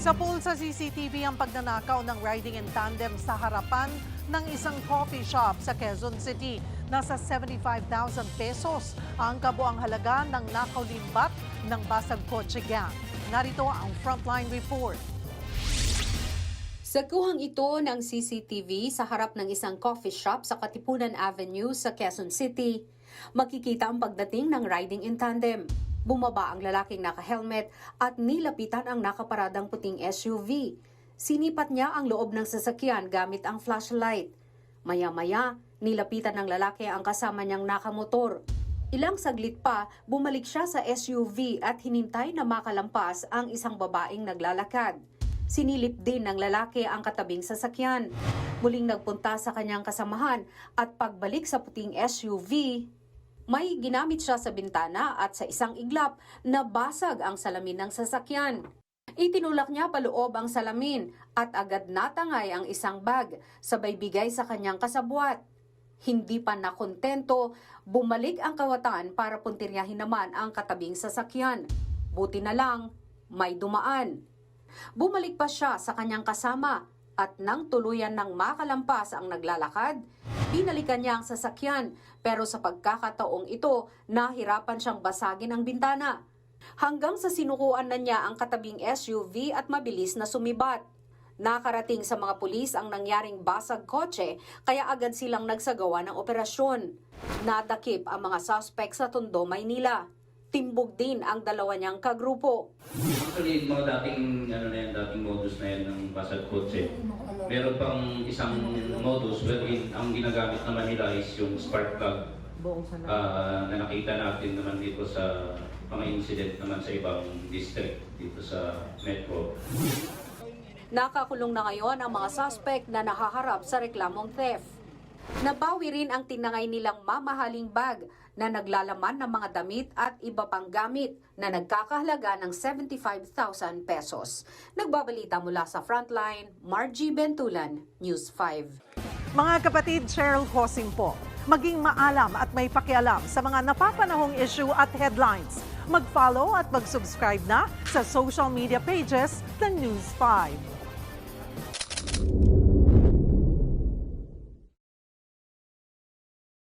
Sa pool sa CCTV ang pagnanakaw ng riding in tandem sa harapan ng isang coffee shop sa Quezon City. Nasa 75,000 pesos ang kabuang halaga ng nakaulimbat ng basag kotse gang. Narito ang frontline report. Sa kuhang ito ng CCTV sa harap ng isang coffee shop sa Katipunan Avenue sa Quezon City, makikita ang pagdating ng riding in tandem. Bumaba ang lalaking naka-helmet at nilapitan ang nakaparadang puting SUV. Sinipat niya ang loob ng sasakyan gamit ang flashlight. Maya-maya, nilapitan ng lalaki ang kasama niyang nakamotor. Ilang saglit pa, bumalik siya sa SUV at hinintay na makalampas ang isang babaeng naglalakad. Sinilip din ng lalaki ang katabing sasakyan. Muling nagpunta sa kanyang kasamahan at pagbalik sa puting SUV, may ginamit siya sa bintana at sa isang iglap na basag ang salamin ng sasakyan. Itinulak niya paloob ang salamin at agad natangay ang isang bag, sabay bigay sa kanyang kasabwat. Hindi pa nakontento, bumalik ang kawatan para puntiryahin naman ang katabing sasakyan. Buti na lang, may dumaan. Bumalik pa siya sa kanyang kasama at nang tuluyan ng makalampas ang naglalakad, binalikan niya ang sasakyan pero sa pagkakataong ito, nahirapan siyang basagin ang bintana. Hanggang sa sinukuan na niya ang katabing SUV at mabilis na sumibat. Nakarating sa mga pulis ang nangyaring basag kotse kaya agad silang nagsagawa ng operasyon. Natakip ang mga suspect sa Tondo, Maynila. Timbog din ang dalawa niyang kagrupo. Actually, mga dating modus na yan ng basag kotse. Meron pang isang modus wherein ang ginagamit naman nila is yung spark plug na nakita natin naman dito sa mga incident naman sa ibang district dito sa Metro. Nakakulong na ngayon ang mga suspect na nahaharap sa reklamong theft. Nabawi rin ang tinangay nilang mamahaling bag na naglalaman ng mga damit at iba pang gamit na nagkakahalaga ng 75,000 pesos. Nagbabalita mula sa Frontline, Margie Bentulan, News 5. Mga kapatid, Cheryl Cosing po. Maging maalam at may pakialam sa mga napapanahong issue at headlines. Mag-follow at mag-subscribe na sa social media pages ng News 5.